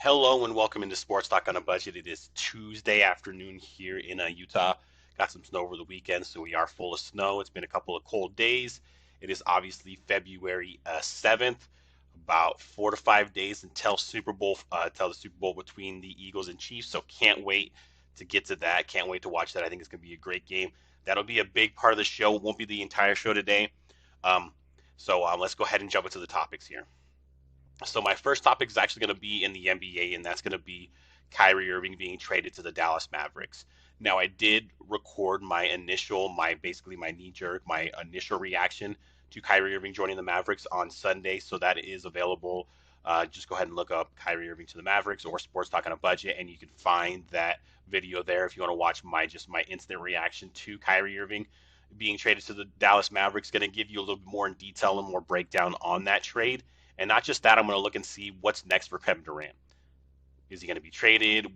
Hello and welcome into Sports Talk on a Budget. It is Tuesday afternoon here in Utah. Got some snow over the weekend, so we are full of snow. It's been a couple of cold days. It is obviously February 7th, about 4 to 5 days until the Super Bowl between the Eagles and Chiefs. So can't wait to get to that. Can't wait to watch that. I think it's going to be a great game. That'll be a big part of the show. It won't be the entire show today. Um, so let's go ahead and jump into the topics here. So my first topic is actually going to be in the NBA, and that's going to be Kyrie Irving being traded to the Dallas Mavericks. Now, I did record my basically my knee jerk, my initial reaction to Kyrie Irving joining the Mavericks on Sunday, so that is available. Just go ahead and look up Kyrie Irving to the Mavericks or Sports Talk on a Budget, and you can find that video there if you want to watch my instant reaction to Kyrie Irving being traded to the Dallas Mavericks. Going to give you a little bit more in detail and more breakdown on that trade. And not just that, I'm going to look and see what's next for Kevin Durant. Is he going to be traded?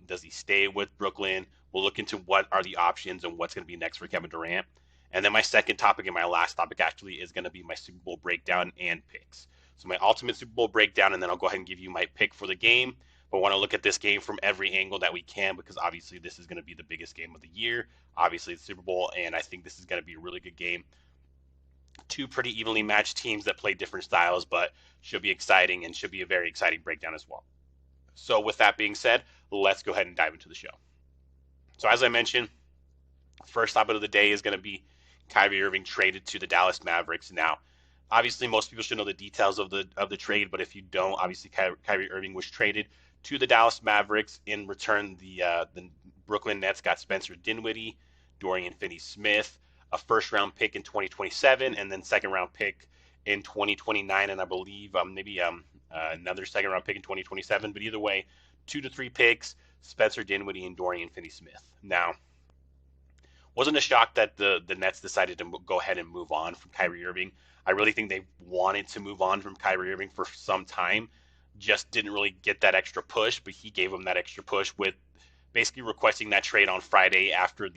Does he stay with Brooklyn? We'll look into what are the options and what's going to be next for Kevin Durant. And then my second topic and my last topic actually is going to be my Super Bowl breakdown and picks. So my ultimate Super Bowl breakdown, and then I'll go ahead and give you my pick for the game. But I want to look at this game from every angle that we can because obviously this is going to be the biggest game of the year. Obviously, the Super Bowl, and I think this is going to be a really good game. Two pretty evenly matched teams that play different styles, but should be exciting and should be a very exciting breakdown as well. So, with that being said, let's go ahead and dive into the show. So, as I mentioned, first topic of the day is going to be Kyrie Irving traded to the Dallas Mavericks. Now, obviously, most people should know the details of the trade, but if you don't, obviously, Kyrie Irving was traded to the Dallas Mavericks. In return, the Brooklyn Nets got Spencer Dinwiddie, Dorian Finney-Smith, a first round pick in 2027, and then second round pick in 2029, and I believe maybe another second round pick in 2027. But either way, 2 to 3 picks, Spencer Dinwiddie and Dorian Finney-Smith. Now, wasn't a shock that the Nets decided to go ahead and move on from Kyrie Irving. I really think they wanted to move on from Kyrie Irving for some time, just didn't really get that extra push, but he gave them that extra push with basically requesting that trade on Friday after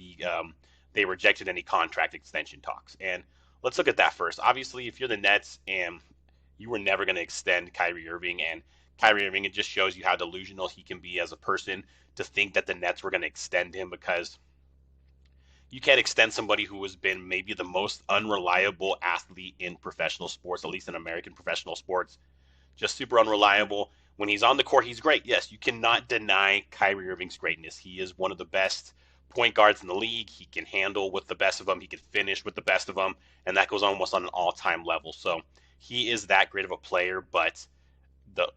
they rejected any contract extension talks. And let's look at that first. Obviously, if you're the Nets and you were never going to extend Kyrie Irving, and Kyrie Irving, it just shows you how delusional he can be as a person to think that the Nets were going to extend him, because you can't extend somebody who has been maybe the most unreliable athlete in professional sports, at least in American professional sports. Just super unreliable. When he's on the court, he's great. Yes, you cannot deny Kyrie Irving's greatness. He is one of the best point guards in the league. He can handle with the best of them. He can finish with the best of them, and that goes almost on an all-time level. So he is that great of a player, but the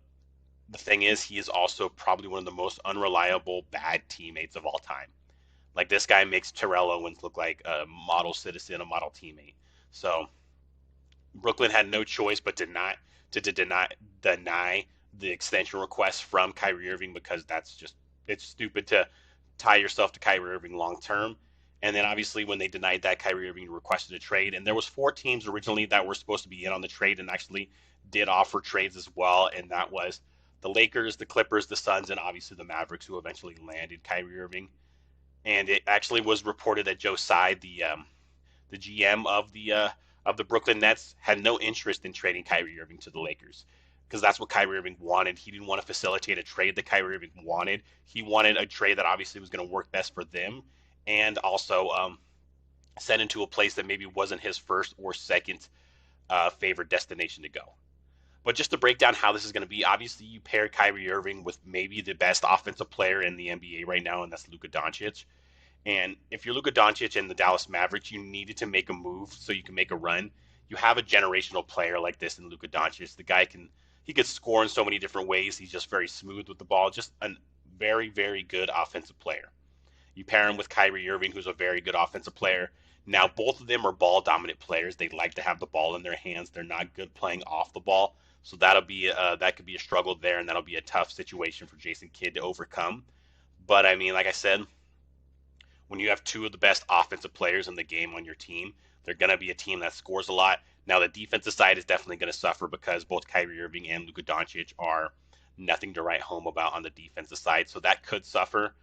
the thing is, he is also probably one of the most unreliable bad teammates of all time. Like, this guy makes Terrell Owens look like a model citizen, a model teammate. So Brooklyn had no choice but to deny the extension request from Kyrie Irving, because it's stupid to tie yourself to Kyrie Irving long term. And then obviously when they denied that, Kyrie Irving requested a trade, and there was 4 teams originally that were supposed to be in on the trade and actually did offer trades as well, and that was the Lakers, the Clippers, the Suns, and obviously the Mavericks, who eventually landed Kyrie Irving. And it actually was reported that Joe Tsai, the GM of the Brooklyn Nets, had no interest in trading Kyrie Irving to the Lakers, because that's what Kyrie Irving wanted. He didn't want to facilitate a trade that Kyrie Irving wanted. He wanted a trade that obviously was going to work best for them, and also send into a place that maybe wasn't his first or second favorite destination to go. But just to break down how this is going to be, obviously you pair Kyrie Irving with maybe the best offensive player in the NBA right now, and that's Luka Doncic. And if you're Luka Doncic and the Dallas Mavericks, you needed to make a move so you can make a run. You have a generational player like this in Luka Doncic. The guy could score in so many different ways. He's just very smooth with the ball, just a very, very good offensive player. You pair him with Kyrie Irving, who's a very good offensive player. Now, both of them are ball dominant players. They like to have the ball in their hands. They're not good playing off the ball. So that could be a struggle there, and that'll be a tough situation for Jason Kidd to overcome. But I mean, like I said, when you have two of the best offensive players in the game on your team, they're going to be a team that scores a lot. Now, the defensive side is definitely going to suffer because both Kyrie Irving and Luka Doncic are nothing to write home about on the defensive side, so that could suffer.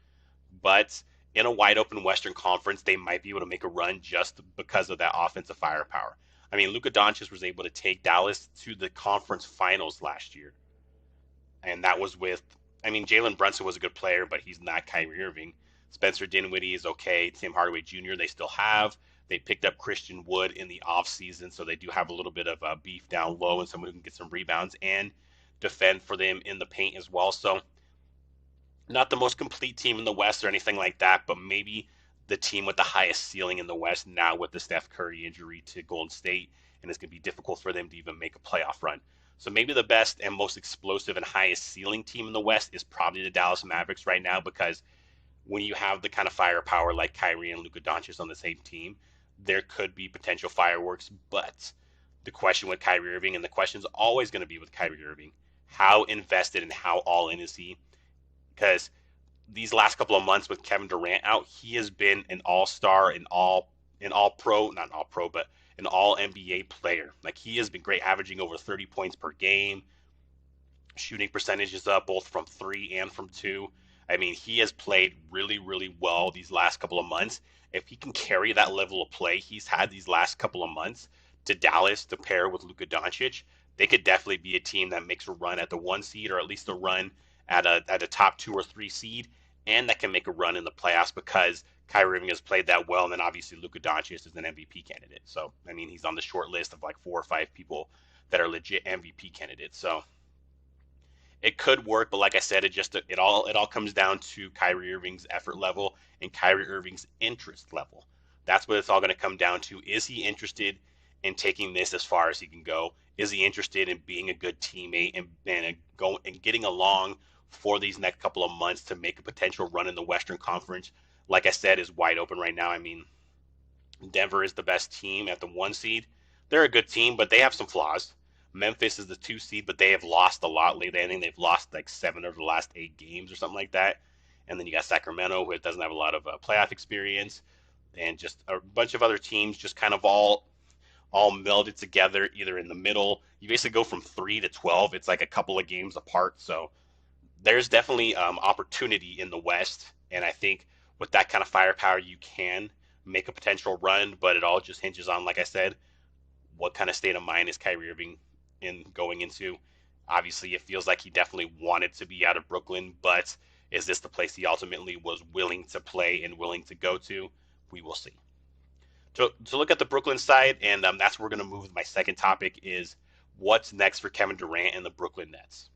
But in a wide open Western Conference, they might be able to make a run just because of that offensive firepower. I mean, Luka Doncic was able to take Dallas to the conference finals last year, and that was with I mean, Jalen Brunson was a good player, but he's not Kyrie Irving. Spencer Dinwiddie is okay. Tim Hardaway Jr. they still have. They picked up Christian Wood in the offseason, so they do have a little bit of beef down low and someone who can get some rebounds and defend for them in the paint as well. So not the most complete team in the West or anything like that, but maybe the team with the highest ceiling in the West now with the Steph Curry injury to Golden State, and it's going to be difficult for them to even make a playoff run. So maybe the best and most explosive and highest ceiling team in the West is probably the Dallas Mavericks right now, because when you have the kind of firepower like Kyrie and Luka Doncic on the same team, there could be potential fireworks. But the question with Kyrie Irving, and the question is always going to be with Kyrie Irving, how invested and how all in is he? Because these last couple of months with Kevin Durant out, he has been an all-star, an all pro, not an all pro, but an all NBA player. Like, he has been great, averaging over 30 points per game, shooting percentages up both from three and from two. I mean, he has played really, really well these last couple of months. If he can carry that level of play he's had these last couple of months to Dallas to pair with Luka Doncic, they could definitely be a team that makes a run at the one seed, or at least a run at a top 2 or 3 seed, and that can make a run in the playoffs because Kyrie Irving has played that well, and then obviously Luka Doncic is an MVP candidate. So I mean, he's on the short list of like 4 or 5 people that are legit MVP candidates. So it could work, but like I said, it all comes down to Kyrie Irving's effort level and Kyrie Irving's interest level. That's what it's all going to come down to. Is he interested in taking this as far as he can go? Is he interested in being a good teammate and getting along for these next couple of months to make a potential run in the Western Conference? Like I said, is wide open right now. I mean, Denver is the best team at the one seed. They're a good team, but they have some flaws. Memphis is the 2 seed, but they have lost a lot lately. I think they've lost like 7 of the last 8 games or something like that. And then you got Sacramento, who doesn't have a lot of playoff experience, and just a bunch of other teams just kind of all melded together, either in the middle. You basically go from 3 to 12. It's like a couple of games apart. So there's definitely opportunity in the West, and I think with that kind of firepower, you can make a potential run. But it all just hinges on, like I said, what kind of state of mind is Kyrie Irving in going into? Obviously, it feels like he definitely wanted to be out of Brooklyn, but is this the place he ultimately was willing to play and willing to go to? We will see. To look at the Brooklyn side, and that's where we're going to move with my second topic, is what's next for Kevin Durant and the Brooklyn Nets.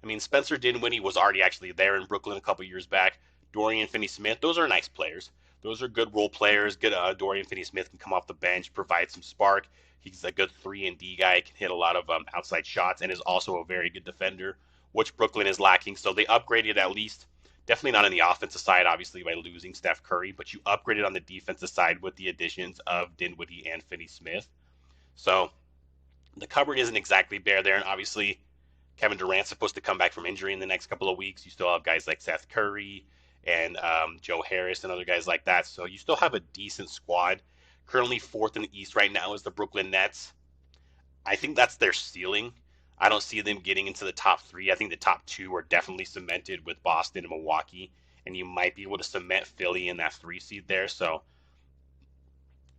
I mean, Spencer Dinwiddie was already actually there in Brooklyn a couple years back. Dorian Finney-Smith, those are nice players. Those are good role players. Good. Dorian Finney-Smith can come off the bench, provide some spark. He's a good 3-and-D guy, can hit a lot of outside shots, and is also a very good defender, which Brooklyn is lacking. So they upgraded, at least, definitely not on the offensive side, obviously, by losing Steph Curry, but you upgraded on the defensive side with the additions of Dinwiddie and Finney-Smith. So the cupboard isn't exactly bare there, and obviously Kevin Durant's supposed to come back from injury in the next couple of weeks. You still have guys like Seth Curry and Joe Harris and other guys like that. So you still have a decent squad. Currently fourth in the East right now is the Brooklyn Nets. I think that's their ceiling. I don't see them getting into the top three. I think the top two are definitely cemented with Boston and Milwaukee, and you might be able to cement Philly in that 3 seed there. So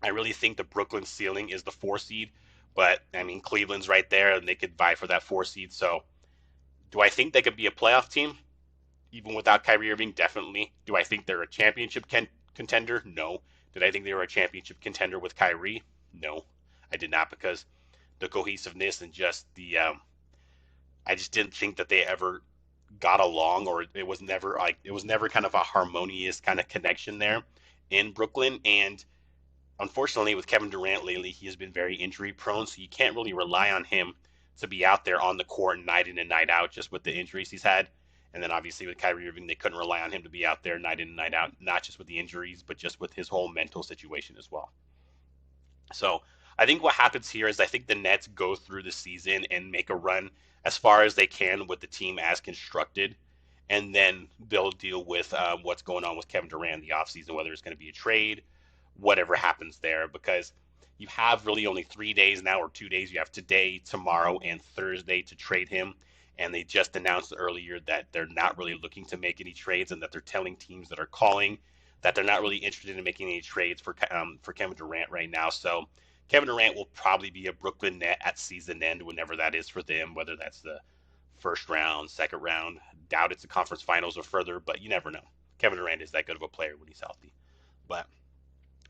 I really think the Brooklyn ceiling is the 4 seed, but I mean, Cleveland's right there and they could vie for that 4 seed. So do I think they could be a playoff team even without Kyrie Irving? Definitely. Do I think they're a championship contender? No. Did I think they were a championship contender with Kyrie? No, I did not, because the cohesiveness and just I just didn't think that they ever got along, or it was never kind of a harmonious kind of connection there in Brooklyn. And unfortunately, with Kevin Durant lately, he has been very injury prone, so you can't really rely on him to be out there on the court night in and night out, just with the injuries he's had. And then obviously with Kyrie Irving, they couldn't rely on him to be out there night in and night out, not just with the injuries, but just with his whole mental situation as well. So I think what happens here is I think the Nets go through the season and make a run as far as they can with the team as constructed. And then they'll deal with what's going on with Kevin Durant in the offseason, whether it's going to be a trade, whatever happens there, because you have really only 3 days now, or 2 days. You have today, tomorrow, and Thursday to trade him. And they just announced earlier that they're not really looking to make any trades, and that they're telling teams that are calling that they're not really interested in making any trades for Kevin Durant right now. So Kevin Durant will probably be a Brooklyn Net at season end, whenever that is for them, whether that's the first round, second round. Doubt it's the conference finals or further, but you never know. Kevin Durant is that good of a player when he's healthy. But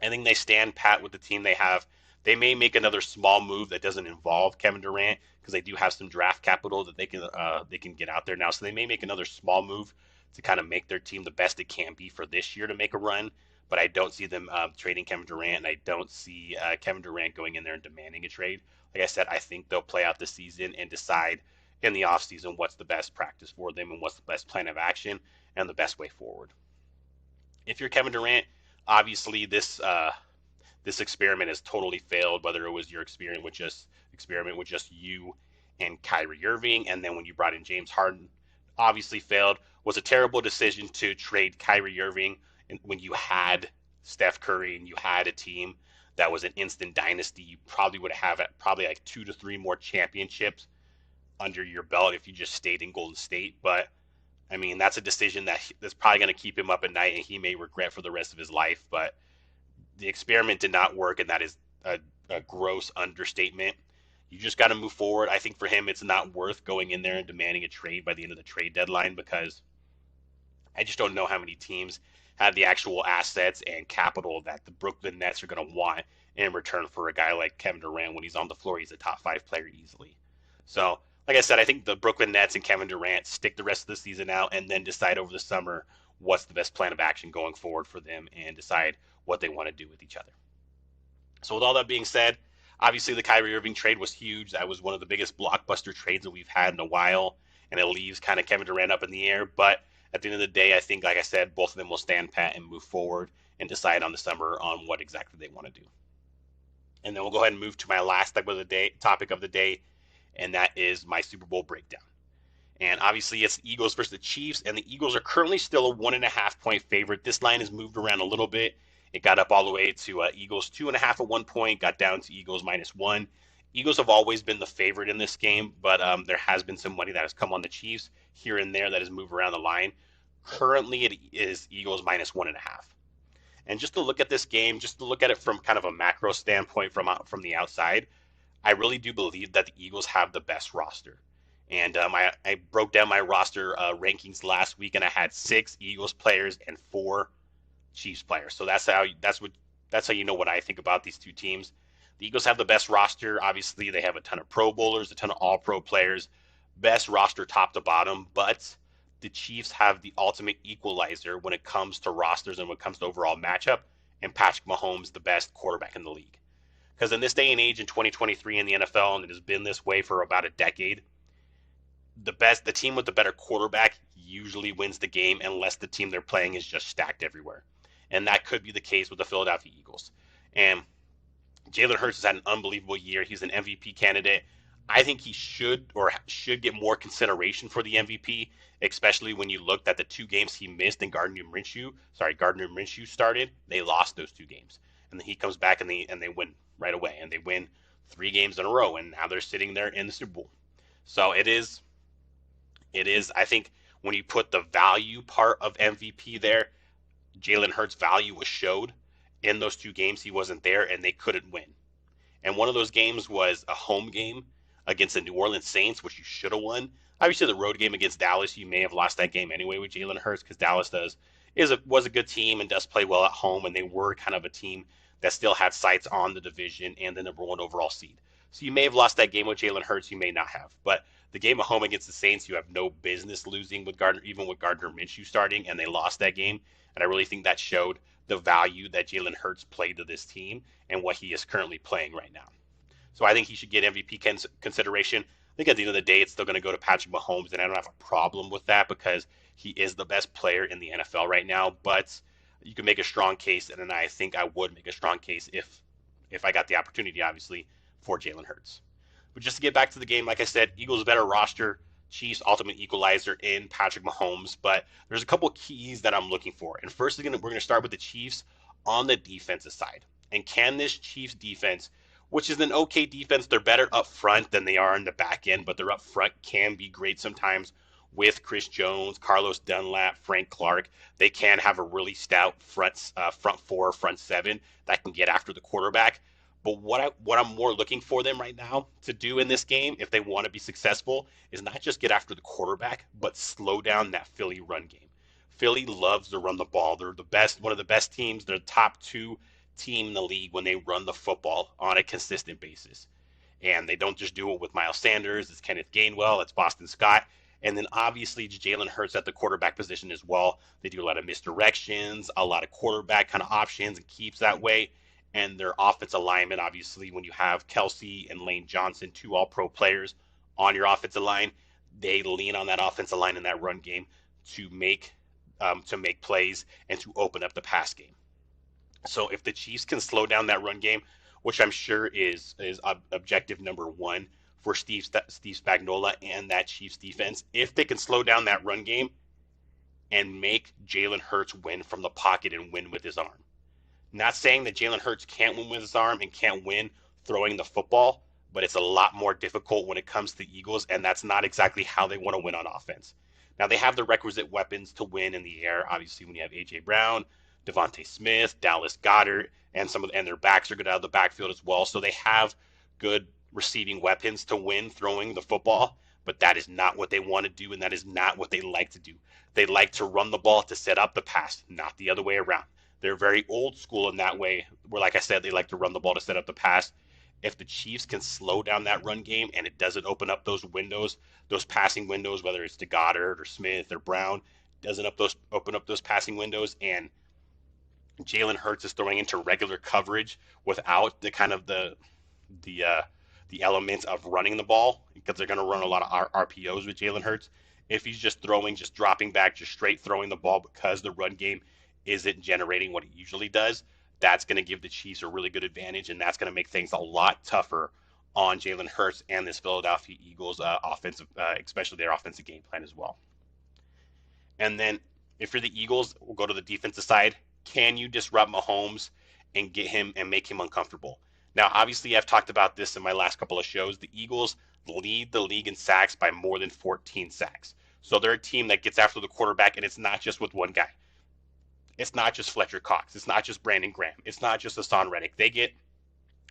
I think they stand pat with the team they have. They may make another small move that doesn't involve Kevin Durant because they do have some draft capital that they can get out there now. So they may make another small move to kind of make their team the best it can be for this year to make a run. But I don't see them trading Kevin Durant, and I don't see Kevin Durant going in there and demanding a trade. Like I said, I think they'll play out the season and decide in the offseason what's the best practice for them and what's the best plan of action and the best way forward. If you're Kevin Durant, obviously this experiment has totally failed. Whether it was your experiment with just you and Kyrie Irving, and then when you brought in James Harden, obviously failed. Was a terrible decision to trade Kyrie Irving when you had Steph Curry and you had a team that was an instant dynasty. You probably would have probably like 2 to 3 more championships under your belt if you just stayed in Golden State. But I mean, that's a decision that's probably going to keep him up at night, and he may regret for the rest of his life. But the experiment did not work, and that is a gross understatement. You just got to move forward. I think for him, it's not worth going in there and demanding a trade by the end of the trade deadline because I just don't know how many teams have the actual assets and capital that the Brooklyn Nets are going to want in return for a guy like Kevin Durant. When he's on the floor, he's a top 5 player easily. So, like I said, I think the Brooklyn Nets and Kevin Durant stick the rest of the season out and then decide over the summer what's the best plan of action going forward for them and decide what they want to do with each other. So with all that being said, obviously the Kyrie Irving trade was huge. That was one of the biggest blockbuster trades that we've had in a while, and it leaves kind of Kevin Durant up in the air. But at the end of the day, I think, like I said, both of them will stand pat and move forward and decide on the summer on what exactly they want to do. And then we'll go ahead and move to my last topic of the day, and that is my Super Bowl breakdown. And obviously it's the Eagles versus the Chiefs, and the Eagles are currently still a 1.5-point favorite. This line has moved around a little bit. It got up all the way to Eagles 2.5 at one point, got down to Eagles -1. Eagles have always been the favorite in this game, but there has been some money that has come on the Chiefs here and there that has moved around the line. Currently, it is Eagles -1.5. And just to look at this game, just to look at it from kind of a macro standpoint from the outside, I really do believe that the Eagles have the best roster. And I broke down my roster rankings last week, and I had 6 Eagles players and 4 Chiefs players. So that's how you know what I think about these two teams. The Eagles have the best roster. Obviously, they have a ton of Pro Bowlers, a ton of All-Pro players, best roster top to bottom. But the Chiefs have the ultimate equalizer when it comes to rosters and when it comes to overall matchup, and Patrick Mahomes, the best quarterback in the league. Because in this day and age, in 2023 in the NFL, and it has been this way for about a decade, the team with the better quarterback usually wins the game unless the team they're playing is just stacked everywhere. And that could be the case with the Philadelphia Eagles. And Jalen Hurts has had an unbelievable year. He's an MVP candidate. I think he should get more consideration for the MVP, especially when you looked at the 2 games he missed and Gardner Minshew started. They lost those 2 games. And then he comes back and they win right away. And they win 3 games in a row. And now they're sitting there in the Super Bowl. So it is, I think, when you put the value part of MVP there, Jalen Hurts' value was showed in those 2 games. He wasn't there, and they couldn't win. And one of those games was a home game against the New Orleans Saints, which you should have won. Obviously, the road game against Dallas, you may have lost that game anyway with Jalen Hurts because Dallas was a good team and does play well at home, and they were kind of a team that still had sights on the division and the number 1 overall seed. So you may have lost that game with Jalen Hurts, you may not have. But the game at home against the Saints, you have no business losing with Gardner Minshew starting, and they lost that game. And I really think that showed the value that Jalen Hurts played to this team and what he is currently playing right now. So I think he should get MVP consideration. I think at the end of the day, it's still going to go to Patrick Mahomes, and I don't have a problem with that because he is the best player in the NFL right now. But you can make a strong case, and I think I would make a strong case if I got the opportunity, obviously, for Jalen Hurts. But just to get back to the game, like I said, Eagles better roster, Chiefs ultimate equalizer in Patrick Mahomes. But there's a couple keys that I'm looking for. And first, we're going to start with the Chiefs on the defensive side. And can this Chiefs defense, which is an okay defense, they're better up front than they are in the back end, but their up front can be great sometimes with Chris Jones, Carlos Dunlap, Frank Clark. They can have a really stout front 4, front 7 that can get after the quarterback. But what I'm more looking for them right now to do in this game, if they want to be successful, is not just get after the quarterback, but slow down that Philly run game. Philly loves to run the ball. They're the best, one of the best teams. They're the top two team in the league when they run the football on a consistent basis. And they don't just do it with Miles Sanders, it's Kenneth Gainwell, it's Boston Scott. And then obviously Jalen Hurts at the quarterback position as well. They do a lot of misdirections, a lot of quarterback kind of options and keeps that way. And their offensive alignment, obviously, when you have Kelsey and Lane Johnson, two all pro players on your offensive line, they lean on that offensive line in that run game to make plays and to open up the pass game. So if the Chiefs can slow down that run game, which I'm sure is objective number one for Steve Spagnuolo and that Chiefs defense, if they can slow down that run game and make Jalen Hurts win from the pocket and win with his arm. Not saying that Jalen Hurts can't win with his arm and can't win throwing the football, but it's a lot more difficult when it comes to the Eagles, and that's not exactly how they want to win on offense. Now, they have the requisite weapons to win in the air. Obviously, when you have A.J. Brown, Devontae Smith, Dallas Goedert, and their backs are good out of the backfield as well. So they have good receiving weapons to win throwing the football, but that is not what they want to do, and that is not what they like to do. They like to run the ball to set up the pass, not the other way around. They're very old school in that way, where, like I said, they like to run the ball to set up the pass. If the Chiefs can slow down that run game and it doesn't open up those windows, those passing windows, whether it's to Goddard or Smith or Brown, doesn't open up those passing windows, and Jalen Hurts is throwing into regular coverage without the kind of the uh, the elements of running the ball, because they're going to run a lot of RPOs with Jalen Hurts. If he's just throwing, just dropping back, just straight throwing the ball because the run game isn't generating what it usually does, that's going to give the Chiefs a really good advantage, and that's going to make things a lot tougher on Jalen Hurts and this Philadelphia Eagles offensive, especially their offensive game plan as well. And then if you're the Eagles, we'll go to the defensive side. Can you disrupt Mahomes and get him and make him uncomfortable? Now, obviously, I've talked about this in my last couple of shows. The Eagles lead the league in sacks by more than 14 sacks. So they're a team that gets after the quarterback, and it's not just with one guy. It's not just Fletcher Cox. It's not just Brandon Graham. It's not just Hassan Reddick. They get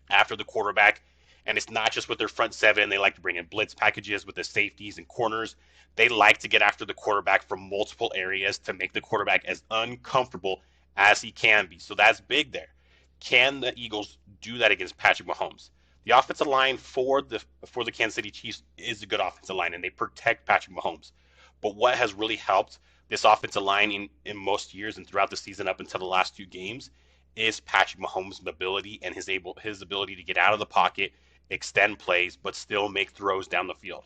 after the quarterback, and it's not just with their front seven. They like to bring in blitz packages with the safeties and corners. They like to get after the quarterback from multiple areas to make the quarterback as uncomfortable as he can be. So that's big there. Can the Eagles do that against Patrick Mahomes? The offensive line for the Kansas City Chiefs is a good offensive line, and they protect Patrick Mahomes. But what has really helped this offensive line in most years and throughout the season up until the last two games is Patrick Mahomes' ability and his ability to get out of the pocket, extend plays, but still make throws down the field.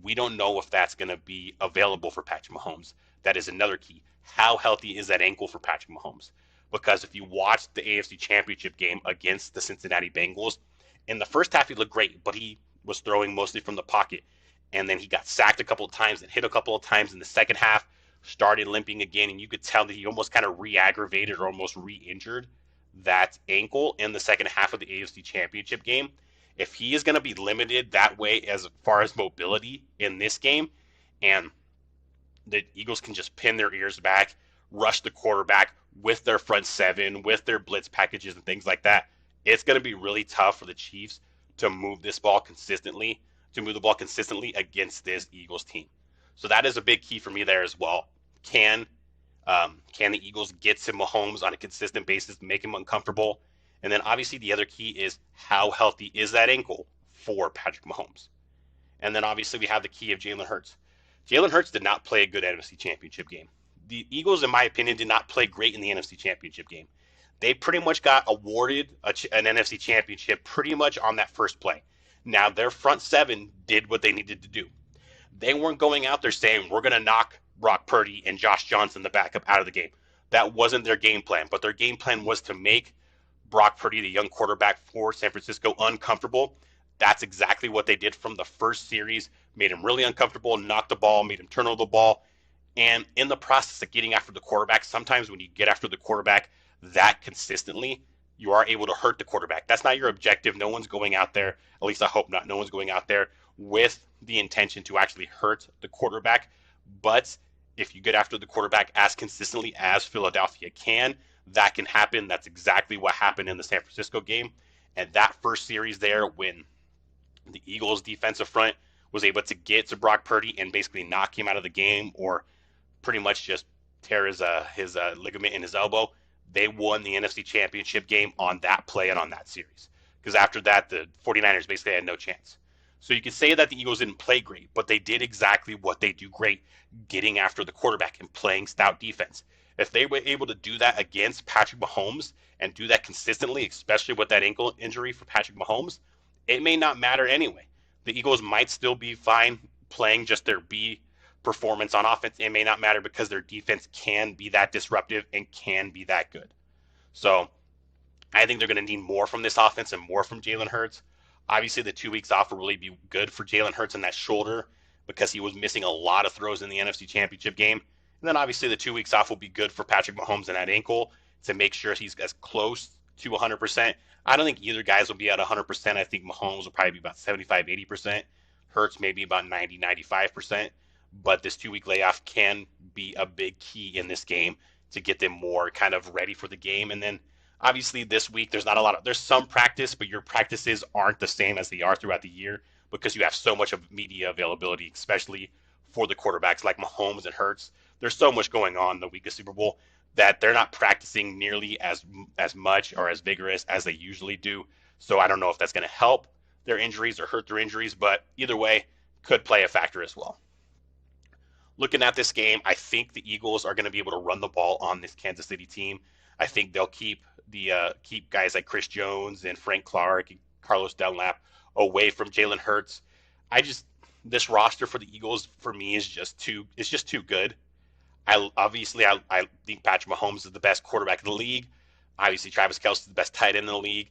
We don't know if that's going to be available for Patrick Mahomes. That is another key. How healthy is that ankle for Patrick Mahomes? Because if you watch the AFC Championship game against the Cincinnati Bengals, in the first half he looked great, but he was throwing mostly from the pocket. And then he got sacked a couple of times and hit a couple of times in the second half, started limping again, and you could tell that he almost kind of re-aggravated or almost re-injured that ankle in the second half of the AFC Championship game. If he is going to be limited that way as far as mobility in this game, and the Eagles can just pin their ears back, rush the quarterback with their front seven, with their blitz packages and things like that, it's going to be really tough for the Chiefs to move the ball consistently against this Eagles team. So that is a big key for me there as well. Can the Eagles get to Mahomes on a consistent basis to make him uncomfortable? And then obviously the other key is how healthy is that ankle for Patrick Mahomes? And then obviously we have the key of Jalen Hurts. Jalen Hurts did not play a good NFC Championship game. The Eagles, in my opinion, did not play great in the NFC Championship game. They pretty much got awarded an NFC Championship pretty much on that first play. Now, their front seven did what they needed to do. They weren't going out there saying, we're going to knock Brock Purdy and Josh Johnson, the backup, out of the game. That wasn't their game plan. But their game plan was to make Brock Purdy, the young quarterback for San Francisco, uncomfortable. That's exactly what they did from the first series. Made him really uncomfortable, knocked the ball, made him turn over the ball. And in the process of getting after the quarterback, sometimes when you get after the quarterback that consistently, you are able to hurt the quarterback. That's not your objective. No one's going out there, at least I hope not, no one's going out there with the intention to actually hurt the quarterback. But if you get after the quarterback as consistently as Philadelphia can, that can happen. That's exactly what happened in the San Francisco game. And that first series there, when the Eagles' defensive front was able to get to Brock Purdy and basically knock him out of the game, or pretty much just tear his ligament in his elbow, they won the NFC Championship game on that play and on that series. Because after that, the 49ers basically had no chance. So you could say that the Eagles didn't play great, but they did exactly what they do great, getting after the quarterback and playing stout defense. If they were able to do that against Patrick Mahomes and do that consistently, especially with that ankle injury for Patrick Mahomes, it may not matter anyway. The Eagles might still be fine playing just their B performance on offense. It may not matter because their defense can be that disruptive and can be that good. So I think they're going to need more from this offense and more from Jalen Hurts. Obviously, the 2 weeks off will really be good for Jalen Hurts in that shoulder because he was missing a lot of throws in the NFC Championship game. And then obviously the 2 weeks off will be good for Patrick Mahomes in that ankle to make sure he's as close to 100%. I don't think either guys will be at 100%. I think Mahomes will probably be about 75, 80%. Hurts maybe about 90, 95%. But this 2 week layoff can be a big key in this game to get them more kind of ready for the game. And then obviously this week there's some practice, but your practices aren't the same as they are throughout the year because you have so much of media availability, especially for the quarterbacks like Mahomes and Hurts. There's so much going on the week of Super Bowl that they're not practicing nearly as much or as vigorous as they usually do. So I don't know if that's going to help their injuries or hurt their injuries, but either way, could play a factor as well. Looking at this game, I think the Eagles are going to be able to run the ball on this Kansas City team. I think they'll keep guys like Chris Jones and Frank Clark and Carlos Dunlap away from Jalen Hurts. This roster for the Eagles for me is just too good. I think Patrick Mahomes is the best quarterback in the league. Obviously, Travis Kelce is the best tight end in the league.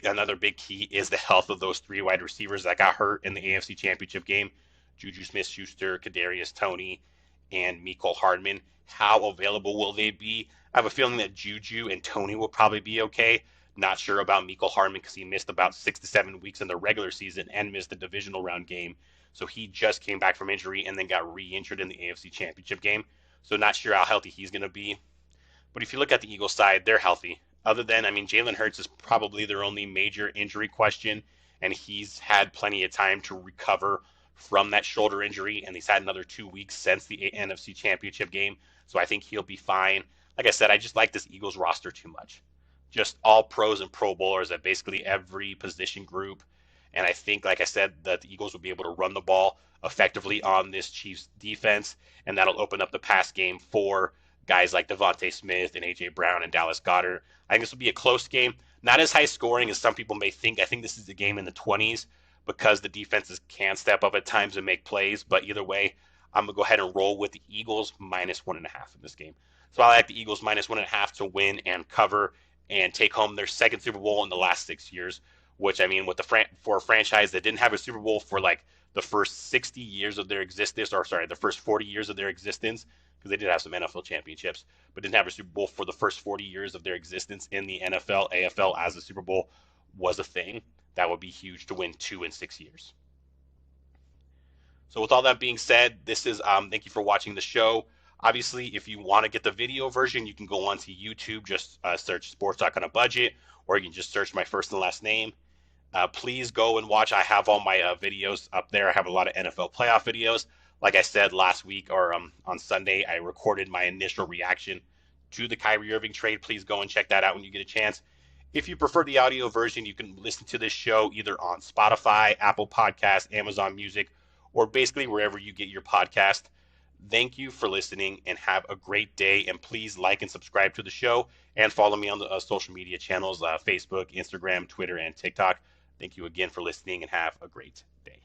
Another big key is the health of those three wide receivers that got hurt in the AFC Championship game: Juju Smith-Schuster, Kadarius Toney, and Mecole Hardman. How available will they be? I have a feeling that Juju and Toney will probably be okay. Not sure about Mecole Hardman because he missed about 6 to 7 weeks in the regular season and missed the divisional round game. So he just came back from injury and then got re-injured in the AFC Championship game. So not sure how healthy he's going to be. But if you look at the Eagles side, they're healthy. Jalen Hurts is probably their only major injury question, and he's had plenty of time to recover from that shoulder injury, and he's had another 2 weeks since the NFC Championship game. So I think he'll be fine. Like I said, I just like this Eagles roster too much. Just all pros and Pro Bowlers at basically every position group. And I think, like I said, that the Eagles will be able to run the ball effectively on this Chiefs defense, and that'll open up the pass game for guys like Devontae Smith and A.J. Brown and Dallas Goedert. I think this will be a close game. Not as high scoring as some people may think. I think this is a game in the 20s because the defenses can step up at times and make plays. But either way, I'm going to go ahead and roll with the Eagles minus 1.5 in this game. So I like the Eagles minus 1.5 to win and cover and take home their second Super Bowl in the last 6 years, which, for a franchise that didn't have a Super Bowl for like the first 60 years of their existence, the first 40 years of their existence, because they did have some NFL championships, but didn't have a Super Bowl for the first 40 years of their existence in the NFL, AFL, as the Super Bowl was a thing. That would be huge to win 2 in 6 years. So with all that being said, thank you for watching the show. Obviously, if you want to get the video version, you can go onto YouTube, just search Sports Talk on a Budget, or you can just search my first and last name. Please go and watch. I have all my videos up there. I have a lot of NFL playoff videos. Like I said last week or on Sunday, I recorded my initial reaction to the Kyrie Irving trade. Please go and check that out when you get a chance. If you prefer the audio version, you can listen to this show either on Spotify, Apple Podcasts, Amazon Music, or basically wherever you get your podcast. Thank you for listening and have a great day. And please like and subscribe to the show and follow me on the social media channels, Facebook, Instagram, Twitter, and TikTok. Thank you again for listening and have a great day.